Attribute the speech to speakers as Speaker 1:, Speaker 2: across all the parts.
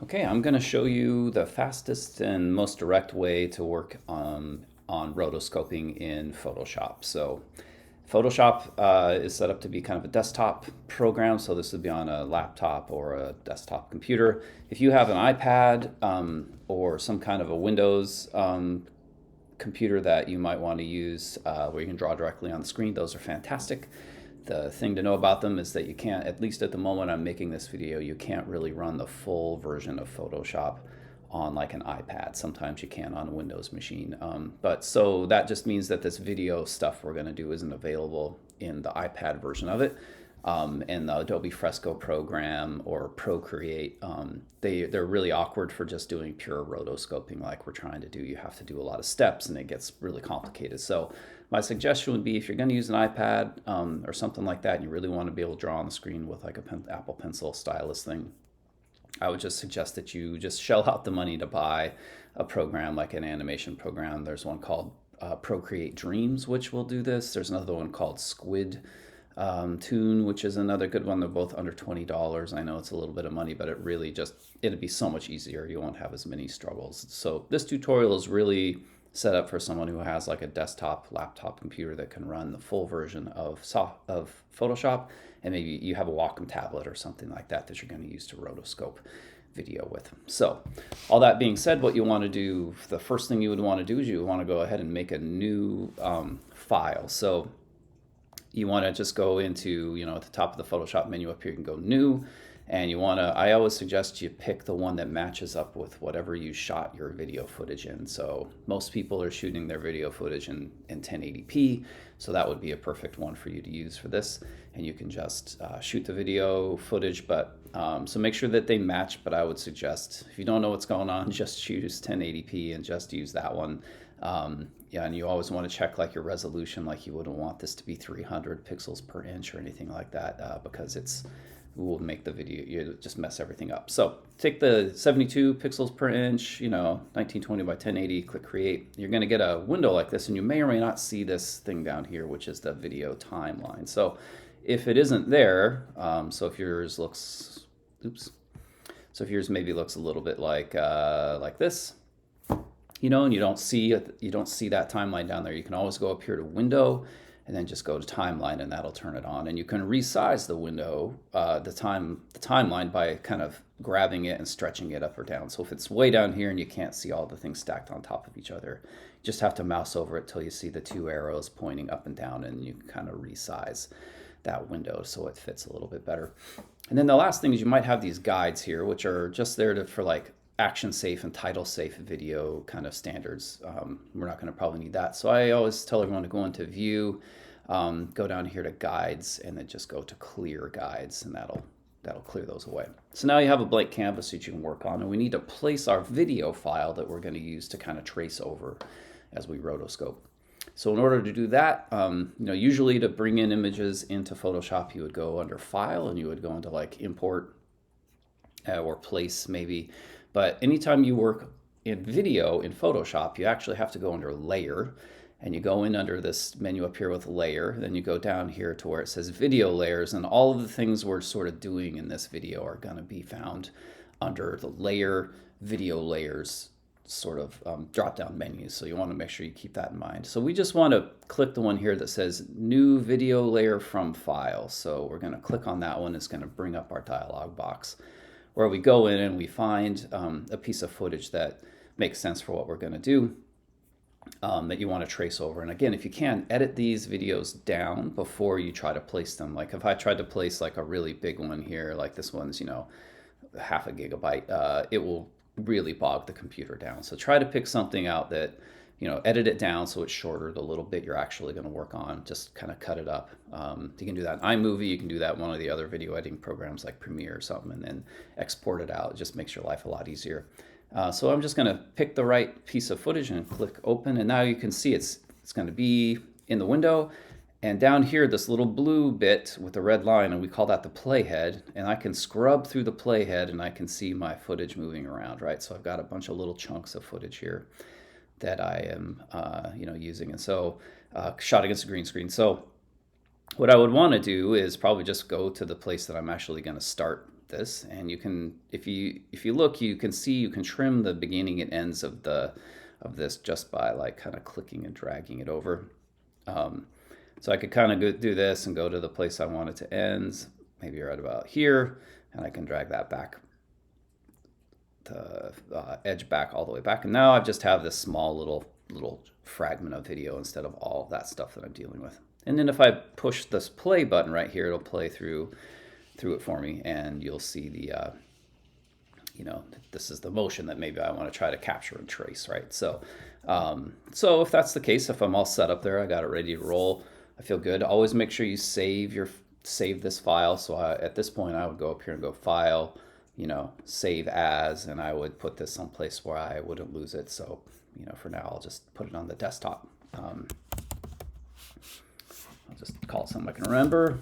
Speaker 1: Okay, I'm going to show you the fastest and most direct way to work on rotoscoping in Photoshop. So Photoshop is set up to be kind of a desktop program, so this would be on a laptop or a desktop computer. If you have an iPad or some kind of a Windows computer that you might want to use where you can draw directly on the screen, those are fantastic. The thing to know about them is that you can't, at least at the moment I'm making this video, you can't really run the full version of Photoshop on like an iPad. Sometimes you can on a Windows machine. But so that just means that this video stuff we're going to do isn't available in the iPad version of it. And the Adobe Fresco program or Procreate, they're really awkward for just doing pure rotoscoping like we're trying to do. You have to do a lot of steps and it gets really complicated. So my suggestion would be if you're going to use an iPad or something like that and you really want to be able to draw on the screen with like a Apple Pencil stylus thing, I would just suggest that you just shell out the money to buy a program like an animation program. There's one called Procreate Dreams, which will do this. There's another one called Squid Tune, which is another good one. They're both under $20. I know it's a little bit of money, but it'd be so much easier. You won't have as many struggles. So this tutorial is really set up for someone who has like a desktop laptop computer that can run the full version of Photoshop, and maybe you have a Wacom tablet or something like that that you're going to use to rotoscope video with. So all that being said, what you want to do, the first thing you would want to do is you want to go ahead and make a new file. So you want to just go into, at the top of the Photoshop menu up here, you can go new, and I always suggest you pick the one that matches up with whatever you shot your video footage in. So most people are shooting their video footage in 1080p, so that would be a perfect one for you to use for this. And you can just shoot the video footage, but so make sure that they match, but I would suggest, if you don't know what's going on, just choose 1080p and just use that one. Yeah, and you always want to check like your resolution, like you wouldn't want this to be 300 pixels per inch or anything like that, because it will make the video, you just mess everything up. So take the 72 pixels per inch, 1920 by 1080, click create. You're going to get a window like this, and you may or may not see this thing down here, which is the video timeline. So if it isn't there, so if yours looks, so if yours maybe looks a little bit like this, and you don't see that timeline down there, you can always go up here to window and then just go to timeline, and that'll turn it on. And you can resize the window, the timeline, by kind of grabbing it and stretching it up or down. So if it's way down here and you can't see all the things stacked on top of each other, you just have to mouse over it till you see the two arrows pointing up and down, and you can kind of resize that window so it fits a little bit better. And then the last thing is you might have these guides here, which are just there for like action safe and title safe video kind of standards. We're not going to probably need that. So I always tell everyone to go into view, go down here to guides, and then just go to clear guides, and that'll clear those away. So now you have a blank canvas that you can work on, and we need to place our video file that we're going to use to kind of trace over as we rotoscope. So in order to do that, usually to bring in images into Photoshop, you would go under File and you would go into like Import or Place maybe. But anytime you work in video in Photoshop, you actually have to go under Layer, and you go in under this menu up here with Layer. Then you go down here to where it says Video Layers, and all of the things we're sort of doing in this video are going to be found under the Layer, Video Layers sort of drop-down menus. So you want to make sure you keep that in mind. So we just want to click the one here that says New Video Layer from File. So we're going to click on that one. It's going to bring up our dialog box, where we go in and we find a piece of footage that makes sense for what we're going to do, that you want to trace over. And again, if you can, edit these videos down before you try to place them. Like if I tried to place like a really big one here, like this one's, half a gigabyte, it will really bog the computer down. So try to pick something out that, edit it down so it's shorter, the little bit you're actually going to work on. Just kind of cut it up. You can do that in iMovie. You can do that in one of the other video editing programs like Premiere or something, and then export it out. It just makes your life a lot easier. So I'm just going to pick the right piece of footage and click open, and now you can see it's going to be in the window. And down here, this little blue bit with the red line, and we call that the playhead, and I can scrub through the playhead and I can see my footage moving around, right? So I've got a bunch of little chunks of footage here that I am using, and so shot against a green screen. So what I would want to do is probably just go to the place that I'm actually going to start this, and you can, if you look, you can see you can trim the beginning and ends of this just by like kind of clicking and dragging it over. So I could kind of do this and go to the place I want it to end, maybe right about here, and I can drag that back, the edge back all the way back. And now I just have this small little fragment of video instead of all of that stuff that I'm dealing with. And then if I push this play button right here, it'll play through it for me, and you'll see the, this is the motion that maybe I want to try to capture and trace, right? So, so if that's the case, if I'm all set up there, I got it ready to roll, I feel good. Always make sure you save this file. So at this point, I would go up here and go File, save as, and I would put this someplace where I wouldn't lose it. So, for now, I'll just put it on the desktop. I'll just call it something I can remember,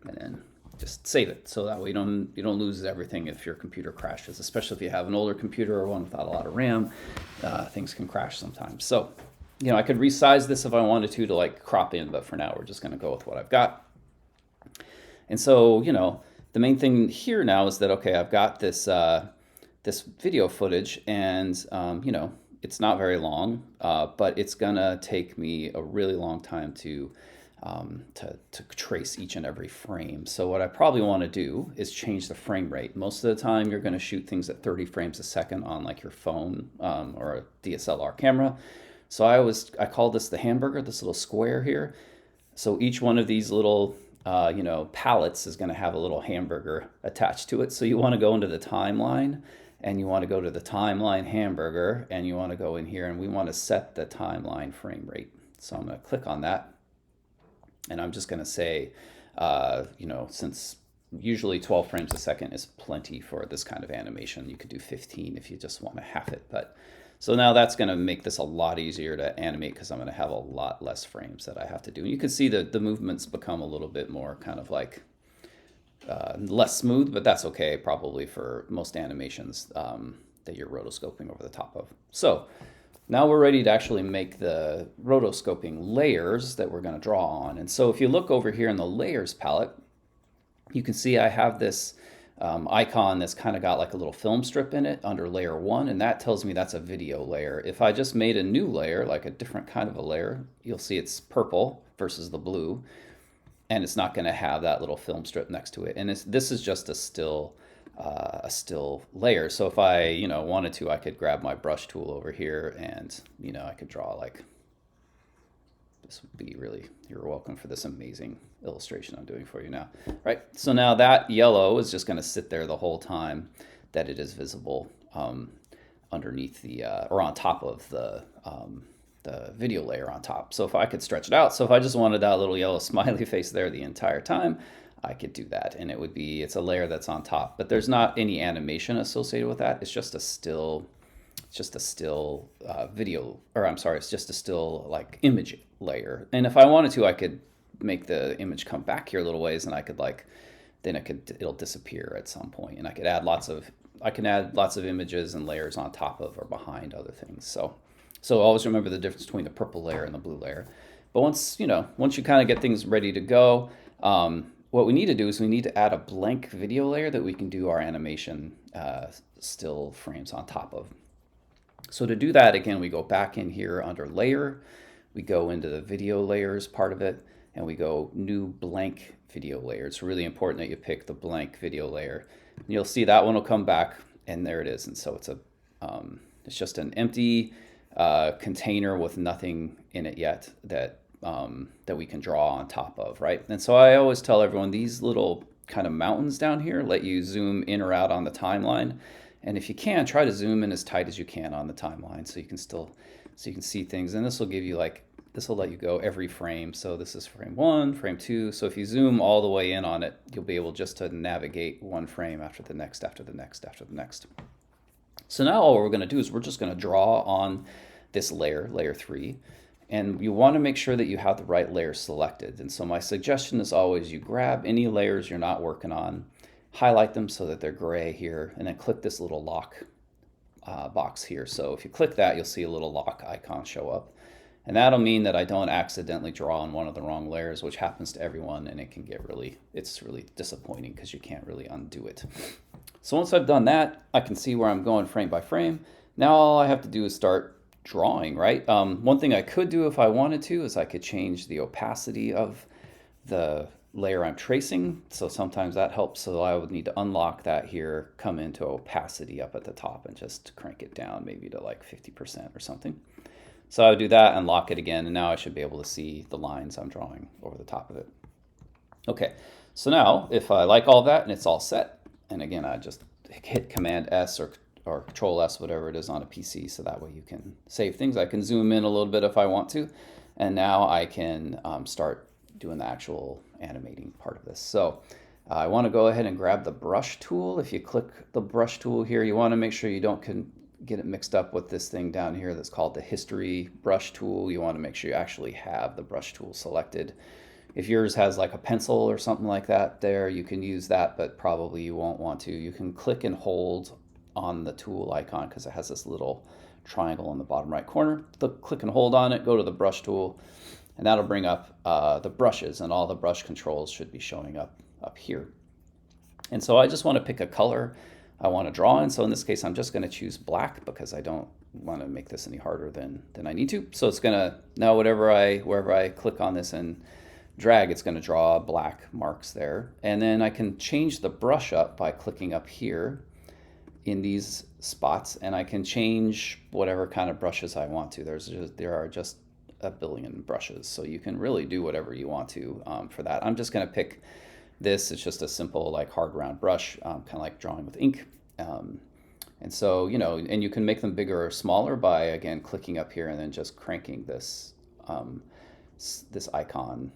Speaker 1: and then just save it, so that way you don't lose everything if your computer crashes, especially if you have an older computer or one without a lot of RAM. Things can crash sometimes. So, I could resize this if I wanted to like crop in, but for now we're just going to go with what I've got. And so, the main thing here now is that, okay, I've got this this video footage, and it's not very long, but it's gonna take me a really long time to trace each and every frame. So what I probably want to do is change the frame rate. Most of the time you're going to shoot things at 30 frames a second on like your phone or a DSLR camera. So I call this the hamburger, this little square here. So each one of these little palettes is going to have a little hamburger attached to it. So you want to go into the timeline, and you want to go to the timeline hamburger, and you want to go in here, and we want to set the timeline frame rate. So I'm going to click on that, and I'm just going to say, since usually 12 frames a second is plenty for this kind of animation, you could do 15 if you just want to half it. But so now that's going to make this a lot easier to animate, because I'm going to have a lot less frames that I have to do. And you can see that the movements become a little bit more kind of like less smooth, but that's okay probably for most animations that you're rotoscoping over the top of. So now we're ready to actually make the rotoscoping layers that we're going to draw on. And so if you look over here in the layers palette, you can see I have this icon that's kind of got like a little film strip in it under layer 1, and that tells me that's a video layer. If I just made a new layer, like a different kind of a layer, you'll see it's purple versus the blue, and it's not going to have that little film strip next to it. And this is just a still layer. So if I wanted to, I could grab my brush tool over here, and I could draw like this. Would be really, you're welcome for this amazing illustration I'm doing for you now, right? So now that yellow is just going to sit there the whole time that it is visible underneath the or on top of the video layer on top. So if I could stretch it out, so if I just wanted that little yellow smiley face there the entire time, I could do that, and it's a layer that's on top, but there's not any animation associated with that. It's just a still video, or I'm sorry, it's just a still like image layer. And if I wanted to, I could make the image come back here a little ways, and it'll disappear at some point, and I could add lots of images and layers on top of or behind other things. So always remember the difference between the purple layer and the blue layer. But once you kind of get things ready to go, what we need to do is we need to add a blank video layer that we can do our animation still frames on top of. So to do that, again, we go back in here under layer, we go into the video layers part of it, and we go new blank video layer. It's really important that you pick the blank video layer. And you'll see that one will come back, and there it is. And so it's just an empty container with nothing in it yet that we can draw on top of, right? And so I always tell everyone, these little kind of mountains down here let you zoom in or out on the timeline. And if you can, try to zoom in as tight as you can on the timeline so you can see things. And this will give you this will let you go every frame. So this is frame 1, frame 2. So if you zoom all the way in on it, you'll be able just to navigate one frame after the next, after the next, after the next. So now all we're going to do is we're just going to draw on this layer, layer 3. And you want to make sure that you have the right layer selected. And so my suggestion is always you grab any layers you're not working on, highlight them so that they're gray here, and then click this little lock box here. So if you click that, you'll see a little lock icon show up. And that'll mean that I don't accidentally draw on one of the wrong layers, which happens to everyone, and it can get it's really disappointing because you can't really undo it. So once I've done that, I can see where I'm going frame by frame. Now all I have to do is start drawing, right? One thing I could do if I wanted to is I could change the opacity of the layer I'm tracing. So sometimes that helps. So I would need to unlock that here, come into opacity up at the top and just crank it down maybe to like 50% or something. So I would do that, unlock it again, and now I should be able to see the lines I'm drawing over the top of it. Okay, so now if I like all that and it's all set, and again, I just hit Command S or Control S, whatever it is on a PC, so that way you can save things. I can zoom in a little bit if I want to, and now I can start doing the actual animating part of this. So I want to go ahead and grab the brush tool. If you click the brush tool here, you want to make sure you don't get it mixed up with this thing down here that's called the history brush tool. You want to make sure you actually have the brush tool selected. If yours has like a pencil or something like that there, you can use that, but probably you won't want to. You can click and hold on the tool icon because it has this little triangle in the bottom right corner. Click and hold on it, go to the brush tool, and that'll bring up the brushes, and all the brush controls should be showing up here. And so I just want to pick a color I want to draw in. So in this case, I'm just going to choose black because I don't want to make this any harder than I need to. So it's going to, now wherever I click on this and drag, it's going to draw black marks there. And then I can change the brush up by clicking up here in these spots, and I can change whatever kind of brushes I want to. There are just a billion brushes, so you can really do whatever you want to for that. I'm just going to pick this. It's just a simple like hard round brush, kind of like drawing with ink. And so, and you can make them bigger or smaller by, again, clicking up here and then just cranking this this icon,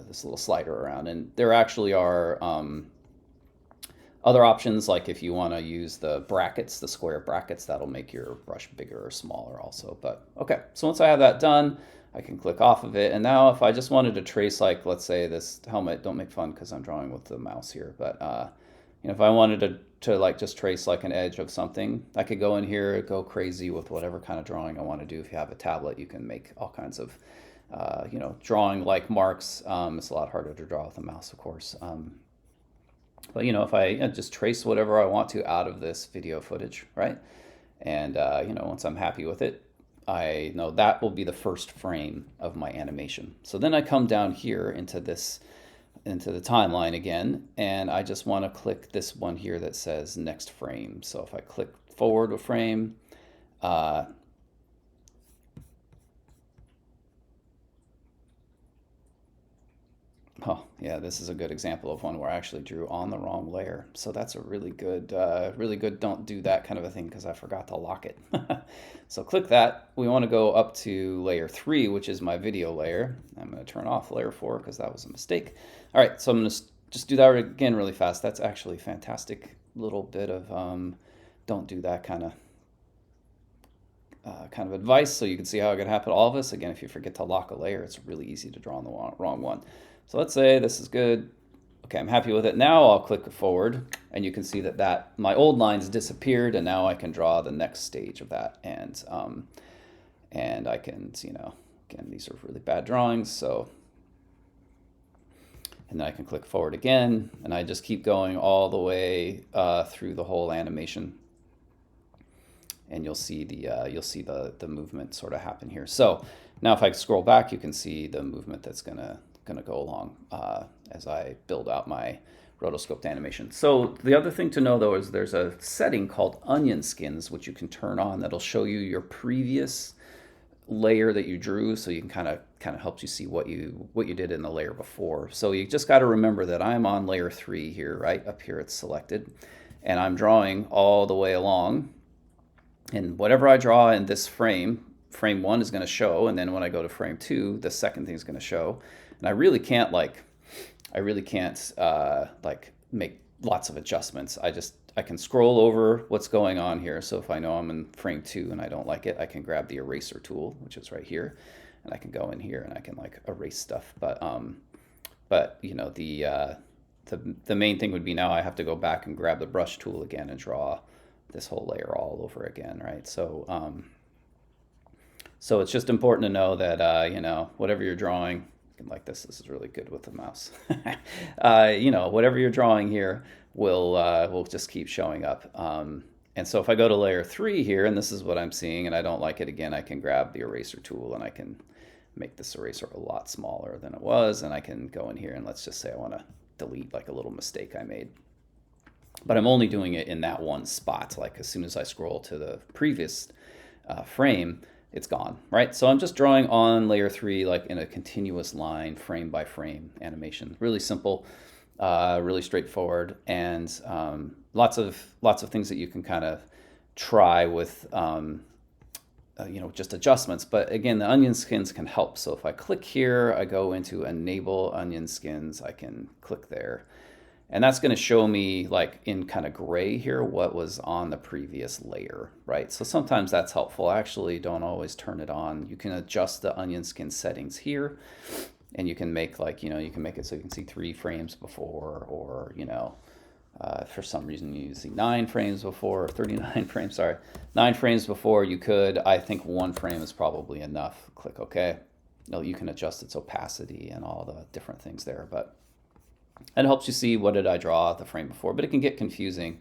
Speaker 1: this little slider around. And there actually are other options, like if you want to use the brackets, the square brackets, that'll make your brush bigger or smaller also. But okay, so once I have that done, I can click off of it. And now if I just wanted to trace, like, let's say this helmet, don't make fun because I'm drawing with the mouse here, but if I wanted to like just trace like an edge of something, I could go in here, go crazy with whatever kind of drawing I want to do. If you have a tablet, you can make all kinds of, drawing like marks. It's a lot harder to draw with a mouse, of course. But if I just trace whatever I want to out of this video footage, right? And once I'm happy with it, I know that will be the first frame of my animation. So then I come down here into the timeline again, and I just want to click this one here that says next frame. So if I click forward a frame, oh, yeah, this is a good example of one where I actually drew on the wrong layer. So that's a really good don't do that kind of a thing because I forgot to lock it. So click that. We want to go up to layer 3, which is my video layer. I'm going to turn off layer 4 because that was a mistake. All right, so I'm going to just do that again really fast. That's actually a fantastic little bit of don't do that kind of advice, so you can see how it could happen to all of us. Again, if you forget to lock a layer, it's really easy to draw on the wrong one. So let's say this is good. Okay, I'm happy with it. Now I'll click forward, and you can see that my old lines disappeared, and now I can draw the next stage of that. And I can, again, these are really bad drawings, so, and then I can click forward again, and I just keep going all the way through the whole animation. And you'll see the movement sort of happen here. So now if I scroll back, you can see the movement that's gonna go along as I build out my rotoscoped animation. So the other thing to know though is there's a setting called onion skins, which you can turn on, that'll show you your previous layer that you drew, so you can kind of helps you see what you did in the layer before. So you just got to remember that I'm on layer 3 here, right up here it's selected, and I'm drawing all the way along. And whatever I draw in this frame 1 is going to show, and then when I go to frame 2, the second thing is going to show. And I really can't make lots of adjustments. I can scroll over what's going on here. So if I know I'm in frame 2 and I don't like it, I can grab the eraser tool, which is right here, and I can go in here and I can like erase stuff. But the main thing would be now I have to go back and grab the brush tool again and draw this whole layer all over again, right? So So it's just important to know that, whatever you're drawing, like this is really good with the mouse. Whatever you're drawing here will just keep showing up. And so if I go to layer 3 here, and this is what I'm seeing, and I don't like it again, I can grab the eraser tool and I can make this eraser a lot smaller than it was, and I can go in here and let's just say I want to delete like a little mistake I made. But I'm only doing it in that one spot. Like as soon as I scroll to the previous frame, it's gone, right? So I'm just drawing on layer 3 like in a continuous line, frame by frame animation. Really simple, really straightforward, and lots of things that you can kind of try with just adjustments. But again, the onion skins can help. So if I click here, I go into enable onion skins, I can click there. And that's going to show me like in kind of gray here what was on the previous layer, right? So sometimes that's helpful. I actually don't always turn it on. You can adjust the onion skin settings here, and you can make like, you can make it so you can see 3 frames before, or, for some reason you see 9 frames before, or 39 frames, sorry, 9 frames before. You could, I think 1 frame is probably enough. Click OK. You can adjust its opacity and all the different things there, but it helps you see what did I draw the frame before, but it can get confusing.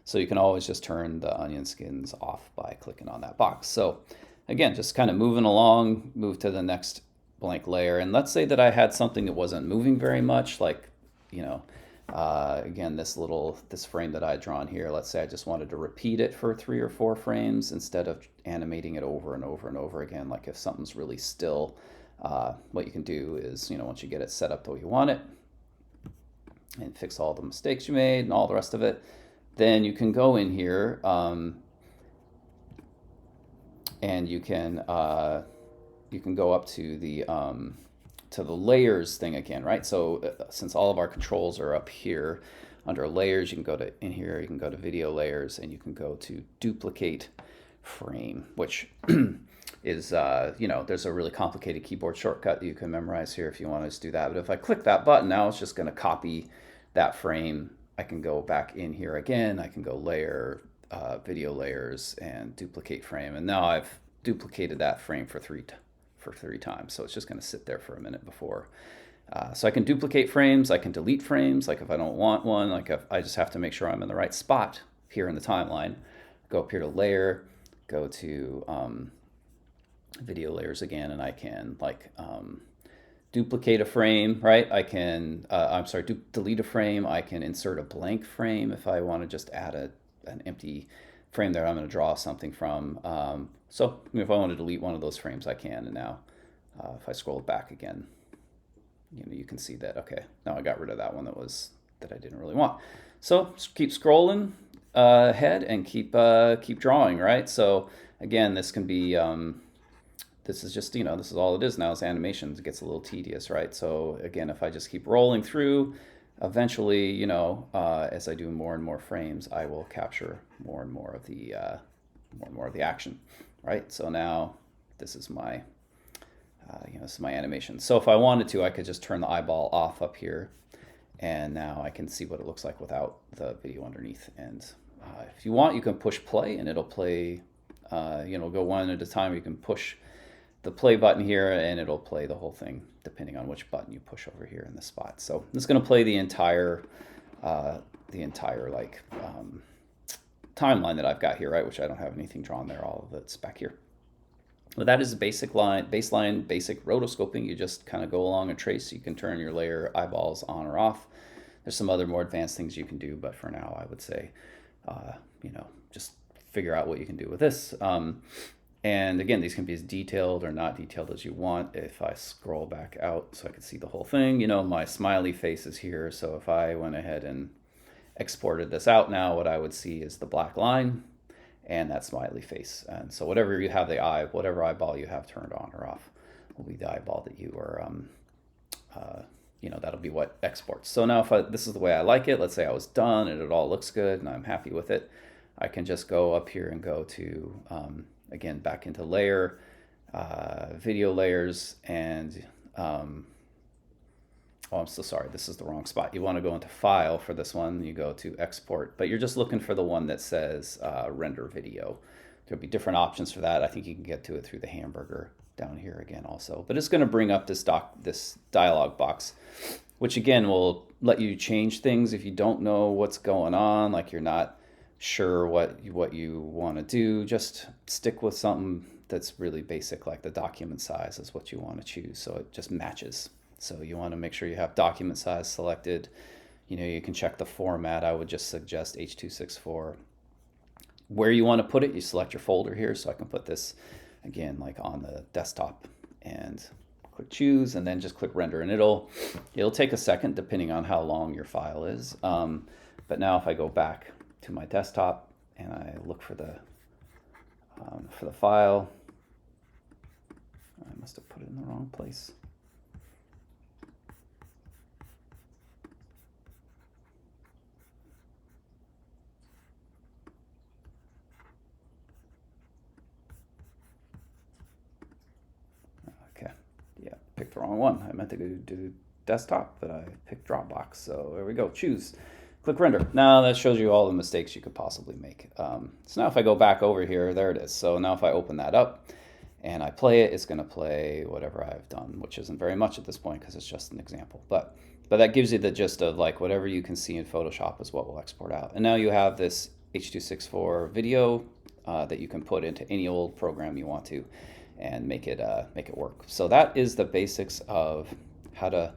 Speaker 1: So you can always just turn the onion skins off by clicking on that box. So again, just kind of moving along, move to the next blank layer. And let's say that I had something that wasn't moving very much, like, again, this frame that I had drawn here, let's say I just wanted to repeat it for 3 or 4 frames instead of animating it over and over and over again. Like if something's really still, what you can do is, once you get it set up the way you want it, and fix all the mistakes you made and all the rest of it, then you can go in here and you can go up to the layers thing again, right? So since all of our controls are up here under layers, you can go to in here, you can go to video layers, and you can go to duplicate frame, which is there's a really complicated keyboard shortcut that you can memorize here if you want to just do that. But if I click that button now, it's just going to copy that frame. I can go back in here again. I can go layer, video layers, and duplicate frame. And now I've duplicated that frame for three times. So it's just going to sit there for a minute before. So I can duplicate frames. I can delete frames. Like if I don't want one, like if I just have to make sure I'm in the right spot here in the timeline. Go up here to layer, go to video layers again, and I can duplicate a frame, right? I can, delete a frame. I can insert a blank frame if I want to just add an empty frame there I'm going to draw something from. So if I want to delete one of those frames, I can. And now if I scroll back again, you can see that, okay, now I got rid of that one that I didn't really want. So just keep scrolling ahead and keep drawing, right? So again, this can be, this is just, this is all it is now is animations. It gets a little tedious, right? So again, if I just keep rolling through, eventually, as I do more and more frames, I will capture more and more of the action, right? So now this is my, this is my animation. So if I wanted to, I could just turn the eyeball off up here, and now I can see what it looks like without the video underneath. And if you want, you can push play, and it'll play. Go one at a time. You can push the play button here, and it'll play the whole thing depending on which button you push over here in this spot. So it's going to play the entire timeline that I've got here, right? Which I don't have anything drawn there. All of it's back here. Well, that is baseline basic rotoscoping. You just kind of go along and trace. You can turn your layer eyeballs on or off. There's some other more advanced things you can do, but for now, I would say, just figure out what you can do with this. And again, these can be as detailed or not detailed as you want. If I scroll back out so I can see the whole thing, my smiley face is here. So if I went ahead and exported this out now, what I would see is the black line and that smiley face. And so whatever you have whatever eyeball you have turned on or off will be the eyeball that you are, that'll be what exports. So now this is the way I like it. Let's say I was done and it all looks good and I'm happy with it. I can just go up here and go to, again, back into layer, video layers, and, oh, I'm so sorry, this is the wrong spot. You want to go into file for this one, you go to export, but you're just looking for the one that says render video. There'll be different options for that. I think you can get to it through the hamburger down here again also. But it's going to bring up this dialog box, which again will let you change things if you don't know what's going on, like you're not sure what you want to do. Just stick with something that's really basic, like the document size is what you want to choose, so it just matches. So you want to make sure you have document size selected. You can check the format. I would just suggest H.264. Where you want to put it, you select your folder here. So I can put this again like on the desktop and click choose, and then just click render, and it'll take a second depending on how long your file is. But now if I go back to my desktop and I look for the file, I must have put it in the wrong place. Okay, yeah, picked the wrong one. I meant to go do desktop, but I picked Dropbox. So there we go, choose. Click render. Now that shows you all the mistakes you could possibly make. So now if I go back over here, there it is. So now if I open that up and I play it, it's going to play whatever I've done, which isn't very much at this point because it's just an example. But that gives you the gist of like whatever you can see in Photoshop is what will export out. And now you have this H.264 video that you can put into any old program you want to and make it work. So that is the basics of how to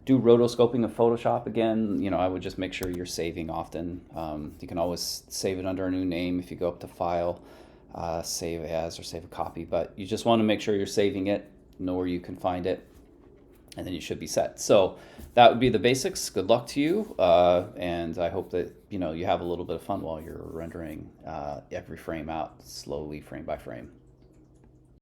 Speaker 1: do rotoscoping of Photoshop. Again, I would just make sure you're saving often. You can always save it under a new name if you go up to File, Save As, or Save a Copy. But you just want to make sure you're saving it, know where you can find it, and then you should be set. So that would be the basics. Good luck to you, and I hope that you have a little bit of fun while you're rendering every frame out slowly, frame by frame.